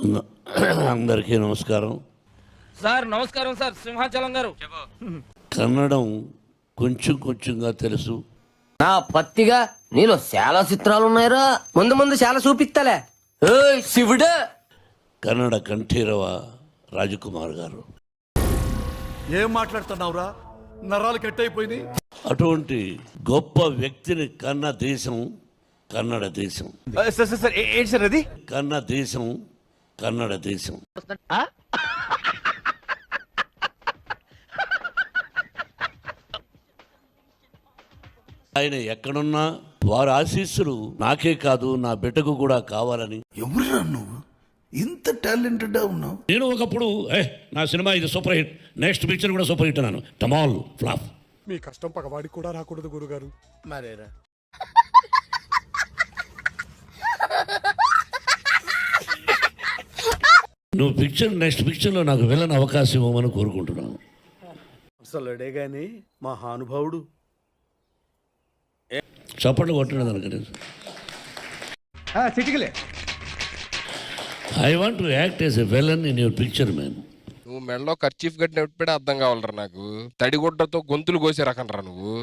అందరికీ నమస్కారం సార్. నమస్కారం సార్. సింహాచలం గారు. కన్నడం కొంచెంగా తెలుసు. నా పత్తిగా నీలో చాలా చిత్రాలు ఉన్నాయిరా. ముందు ముందు చాలా చూపిస్తాలే. శివుడు కన్నడ కంఠీరవ రాజకుమార్ గారు. ఏం మాట్లాడుతున్నావురా? నరాలు కట్టయిపోయినాయి. అటువంటి గొప్ప వ్యక్తిని కన్న దేశం కన్నడ దేశం. ఏంటి సార్ అది? కన్న దేశం కన్నడ దేశం. ఆయన ఎక్కడున్నా వారి ఆశీస్సులు నాకే కాదు నా బిడ్డకు కూడా కావాలని. ఎవరురా నువ్వు? ఇంత టాలెంటెడ్ ఉన్నావు. నేను ఒకప్పుడు నా సినిమా ఇది సూపర్ హిట్, నెక్స్ట్ పిక్చర్ కూడా సూపర్ హిట్ అన్నాను. టమాల్ ఫ్లాప్. మీ కష్టం పగవాడికి కూడా రాకూడదు గురుగారు. మరేరా నువ్వు నెక్స్ట్ పిక్చర్లో నాకు వెళ్ళని అవకాశం ఇవ్వమని కోరుకుంటున్నాను. అసలుడే గాని మహానుభావుడు. చప్పట్లు కొట్టడం అనుకనే. I want to act as a villain in your picture man. నువ్వు మెడలో ఖర్చీఫ్ కట్టినప్పుడే అర్థం కావాలరా నాకు. తడిగుడ్డతో గొంతులు కోసే రకం రా నువ్వు.